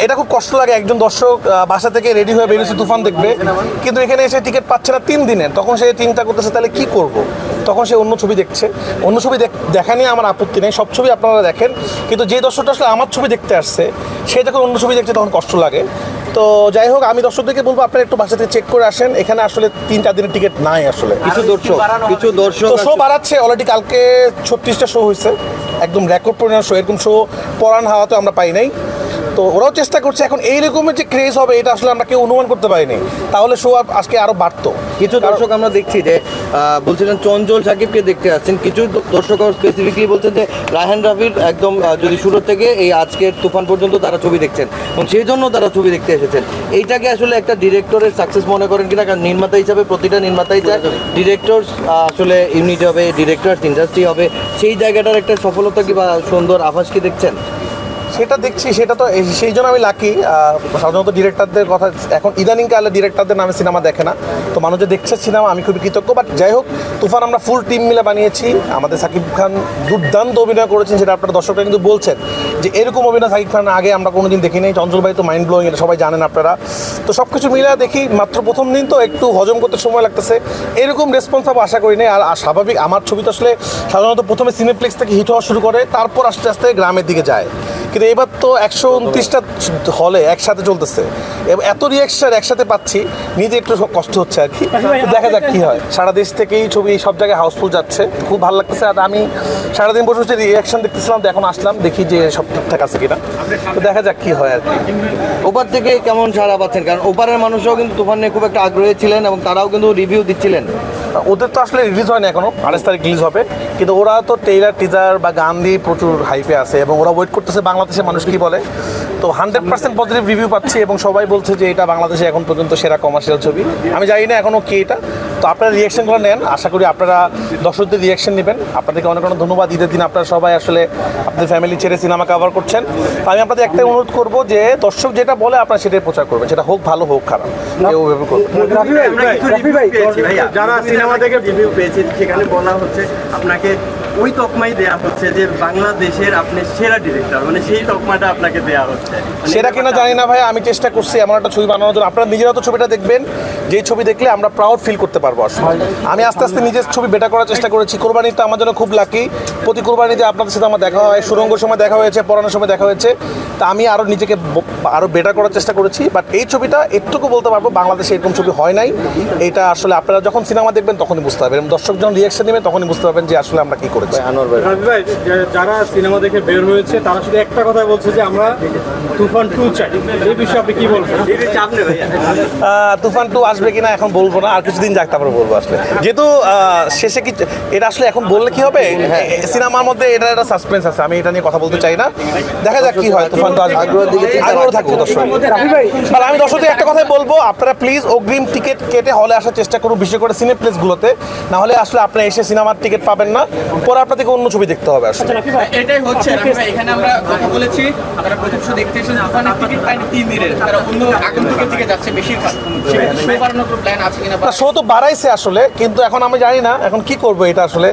এটা খুব কষ্ট লাগে, একজন দর্শক বাসা থেকে রেডি হয়ে বেরিয়েছে তুফান দেখবে, কিন্তু এখানে এসে টিকিট পাচ্ছে না 3 দিনের, তখন সে চিন্তা করতেছে তাহলে কি করব, তখন সে অন্য ছবি দেখছে। অন্য ছবি দেখা নিয়ে আমার আপত্তি নেই, সব ছবি আপনারা দেখেন, কিন্তু যে দর্শকটা আসলে আমার ছবি দেখতে আসছে সে যখন অন্য ছবি দেখছে তখন কষ্ট লাগে। তো যাই হোক, আমি দর্শকদেরকে বলবো আপনারা একটু বাসা থেকে চেক করে আসেন, এখানে আসলে 3-4 দিনের টিকিট নাই আসলে। কিছু দর্শক শো বাড়াচ্ছে, অলরেডি কালকে 36টা শো হয়েছে, একদম রেকর্ড পরিমাণ শো, এরকম শো পরান হাওয়াতে আমরা পাই নাই। তো ওরাও চেষ্টা করছে, এখন এইরকমের যে ক্রেজ হবে এটা আসলে আমরা কেউ অনুমান করতে পারিনি, তাহলে শো আজকে আরও বাড়তো। কিছু দর্শক আমরা দেখছি যে বলছিলেন চঞ্চল সাকিবকে দেখতে আসছেন, কিছু দর্শক স্পেসিফিকলি বলছেন যে রায়হান রাফির একদম যদি শুরু থেকে এই আজকের তুফান পর্যন্ত তারা ছবি দেখছেন এবং সেই জন্য তারা ছবি দেখতে এসেছেন। এইটাকে আসলে একটা ডিরেক্টরের সাকসেস মনে করেন কিনা? কারণ নির্মাতা হিসাবে প্রতিটা নির্মাতাই চায় ডিরেক্টর আসলে ইউনিট হবে, ডিরেক্টরস ইন্ডাস্ট্রি হবে, সেই জায়গাটার একটা সফলতা কি বা সুন্দর আভাস কি দেখছেন? সেটা দেখছি, সেটা তো সেই জন্য আমি লাকি। সাধারণত ডিরেক্টরদের কথা এখন ইদানিংকালে ডিরেক্টরদের নামে সিনেমা দেখে না, তো মানুষ যে দেখছে সিনেমা, আমি খুবই কৃতজ্ঞ। বাট যাই হোক, তুফান আমরা ফুল টিম মিলে বানিয়েছি, আমাদের সাকিব খান দুর্দান্ত অভিনয় করেছেন, সেটা আপনারা দর্শকরা কিন্তু বলছেন যে এরকম অভিনয় সাকিব খান আগে আমরা কোনোদিন দেখি নাই। চঞ্চল ভাই তো মাইন্ড ব্লোয়িং, এটা সবাই জানেন আপনারা। তো সব কিছু মিলে দেখি, মাত্র প্রথম দিন তো একটু হজম করতে সময় লাগতেছে, এরকম রেসপন্স পাবো আশা করি নাই। আর স্বাভাবিক, আমার ছবি তো আসলে সাধারণত প্রথমে সিনেপ্লেক্স থেকে হিট হওয়া শুরু করে, তারপর আস্তে আস্তে গ্রামের দিকে যায়, কিন্তু এবার তো 129টা হলে একসাথে চলতেছে, এত রিয়াকশন একসাথে পাচ্ছি, নিজে একটু কষ্ট হচ্ছে আর কি। দেখা যাক কি হয়। সারা দেশ থেকেই ছবি সব জায়গায় হাউসফুল যাচ্ছে, খুব ভালো লাগতেছে। আর আমি সারাদিন বসে বসে রিয়াকশন দেখতেছিলাম, তো এখন আসলাম দেখি যে সব ঠিকঠাক আছে কিনা, তো দেখা যাক কি হয় আর কি। ওপার থেকে কেমন সাড়া পাচ্ছেন? কারণ ওপারের মানুষও কিন্তু তুফান নিয়ে খুব একটা আগ্রহী ছিলেন এবং তারাও কিন্তু রিভিউ দিচ্ছিলেন। ওদের তো আসলে রিলিজ হয় না এখনো, 28 তারিখ রিলিজ হবে, কিন্তু ওরা তো ট্রেইলার টিজার বা গান দিয়ে প্রচুর হাইপে আছে এবং ওরা ওয়েট করতেছে বাংলাদেশের মানুষ কি বলে। তো 100% পজিটিভ রিভিউ পাচ্ছি এবং সবাই বলছে যে এটা বাংলাদেশে এখন পর্যন্ত সেরা কমার্শিয়াল ছবি। আমি জানি না এখনও কি এটা, তো আপনারা রিয়াকশনগুলো নেন, আশা করি আপনারা দর্শকদের রিয়াকশন নেবেন। আপনাদেরকে অনেক অনেক ধন্যবাদ। ঈদের দিন আপনারা সবাই আসলে আপনাদের ফ্যামিলি ছেড়ে সিনেমা কভার করছেন। আমি আপনাদের একটাই অনুরোধ করবো যে দর্শক যেটা বলে আপনারা সেটাই প্রচার করবেন, সেটা হোক ভালো হোক খারাপ, ওইভাবে করবেন। যারা সিনেমা দেখে রিভিউ পেয়েছে সেখানে বলা হচ্ছে আপনাকে ওই তকমাই দেওয়া হচ্ছে যে বাংলাদেশের আপনি সেরা ডিরেক্টর, মানে সেই তকমাটা আপনাকে দেওয়া হচ্ছে। সেটা কিনা জানি না ভাই, আমি চেষ্টা করছি এমন একটা ছবি বানানোর জন্য। আপনারা নিজেরা তো ছবিটা দেখবেন, যেই ছবি দেখলে আমরা প্রাউড ফিল করতে পারবো। আসলে আমি আস্তে আস্তে নিজের ছবি বেটার করার চেষ্টা করেছি। কোরবানিটা আমার জন্য খুব লাকি, প্রতি কোরবানিতে আপনাদের সাথে আমার দেখা হয়, সুরঙ্গের সময় দেখা হয়েছে, পড়ানোর সময় দেখা হয়েছে। তা আমি আরও নিজেকে আরও বেটার করার চেষ্টা করেছি। বাট এই ছবিটা একটুকু বলতে পারবো বাংলাদেশে এরকম ছবি হয় নাই। এটা আসলে আপনারা যখন সিনেমা দেখবেন তখনই বুঝতে পারবেন, দর্শক যখন রিয়াকশন নেবেন তখনই বুঝতে পারবেন যে আসলে আমরা কী করেছি। আনোয়ার ভাই, যারা সিনেমা দেখে বের হয়েছে তারা শুধু একটা কথা বলছে যে আমরা তুফান 2 চাই, এই বিষয়ে আপনি কি বলবেন? তুফান 2 আসবে কিনা এখন বলবো না, আর কিছুদিন যাক তারপরে বলবো। আসলে যেহেতু শেষে কি এটা আসলে এখন বললে কি হবে, সিনেমার মধ্যে এটা একটা সাসপেন্স আছে, আমি এটা নিয়ে কথা বলতে চাই না। দেখা যাক কি হয়। তুফান 2 আগ্রহ থাকবো দর্শক। আর আমি দর্শকদের একটা কথাই বলবো, আপনারা প্লিজ অগ্রিম টিকিট কেটে হলে আসার চেষ্টা করুন, বিশেষ করে সিনেপ্লেক্সগুলোতে। না হলে আসলে আপনারা এসে সিনেমার টিকিট পাবেন না, পরে আপনাদেরকে অন্য ছবি দেখতে হবে। আসলে এটাই হচ্ছে, এখানে আমরা কথা বলেছি, আপনারা প্রথম শো দেখতে এসেছেন, তুফানের টিকিট পাইনি 3 দিনের, তারা অন্য আগন্তুকের দিকে যাচ্ছে বেশিরভাগ। শো বাড়ানোর কোনো প্ল্যান আছে কিনা? শো তো বাড়াইছে আসলে, কিন্তু এখন আমি জানি না এখন কি করবো। এটা আসলে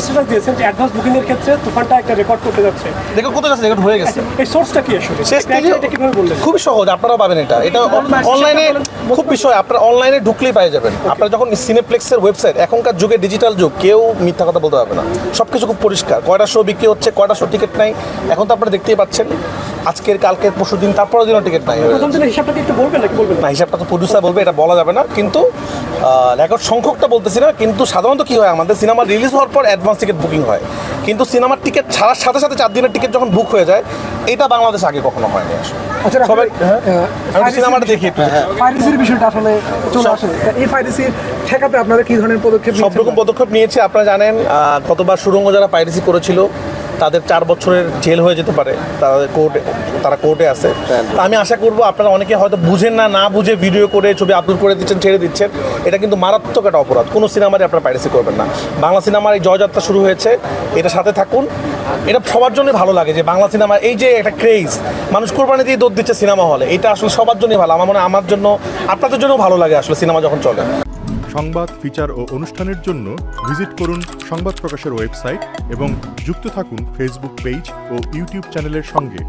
স্ট্যাটাস দিয়েছেন যে অ্যাডভান্স বুকিং এর ক্ষেত্রে তুফানটা একটা রেকর্ড করতে যাচ্ছে। দেখো কোথায় যাচ্ছে, রেকর্ড হয়ে গেছে। এই সোর্সটা কি আসলে? শেষ থেকে এটা কিভাবে বললেন? খুবই সহজ, আপনারাও পাবেন এটা। এটা অনলাইনে খুব বিষয়, আপনারা অনলাইনে ঢুকলেই পেয়ে যাবেন। আপনারা যখন সিনেপ্লেক্সের ওয়েবসাইট, এখনকার যুগে ডিজিটাল যুগ, কেউ মিথ্যা কথা বলতে পারবে না, সব কিছু খুব পরিষ্কার। কয়টা শো বিক্রি হচ্ছে, কয়টা শো টিকিট নাই, এখন তো আপনারা দেখতেই পাচ্ছেন। আজকের, কালকের, পরশু দিন, তারপরের দিনও টিকিট নাই। প্রথম দিনের হিসাবটা কি একটু বলবেন নাকি বলবেন না? হিসাবটা তো প্রডিউসার বলবে, এটা বলা যাবে না। কিন্তু রেকর্ড সংখ্যকটা বলতেছি না। কিন্তু সাধারণত কী হয়, আমাদের সিনেমা রিলিজ হওয়ার পর অ্যাডভান্স টিকিট বুকিং হয়, কিন্তু সিনেমার টিকিট ছাড়ার সাথে সাথে 4 দিনের টিকিট যখন বুক হয়ে যায়, এটা বাংলাদেশ আগে কখনো হয়নি। আসলে সবাই সিনেমাটা দেখি, পাইরেসির বিষয়টা আসলে চলে আসে। এই পাইরেসির ঠেকাতে আপনারা কি ধরনের পদক্ষেপ? সব রকম পদক্ষেপ নিয়েছে। আপনারা জানেন কতবার সুরঙ্গ যারা পাইরেসি করেছিল তাদের 4 বছরের জেল হয়ে যেতে পারে, তারা কোর্টে আছে। তা আমি আশা করবো আপনারা অনেকে হয়তো বুঝেন না, না বুঝে ভিডিও করে ছবি আপলোড করে দিচ্ছেন, ছেড়ে দিচ্ছেন। এটা কিন্তু মারাত্মক একটা অপরাধ। কোনো সিনেমারে আপনারা পাইরেসি করবেন না। বাংলা সিনেমার এই জয়যাত্রা শুরু হয়েছে, এটা সাথে থাকুন। এটা সবার জন্য ভালো লাগে যে বাংলা সিনেমার এই যে একটা ক্রেজ, মানুষ কোরবানি দিয়ে দৌড় দিচ্ছে সিনেমা হলে, এটা আসলে সবার জন্যই ভালো। আমার মনে হয় আমার জন্য, আপনাদের জন্যও ভালো লাগে আসলে সিনেমা যখন চলে। সংবাদ, ফিচার ও অনুষ্ঠানের জন্য ভিজিট করুন সংবাদ প্রকাশের ওয়েবসাইট এবং যুক্ত থাকুন ফেসবুক পেজ ও ইউটিউব চ্যানেলের সঙ্গে।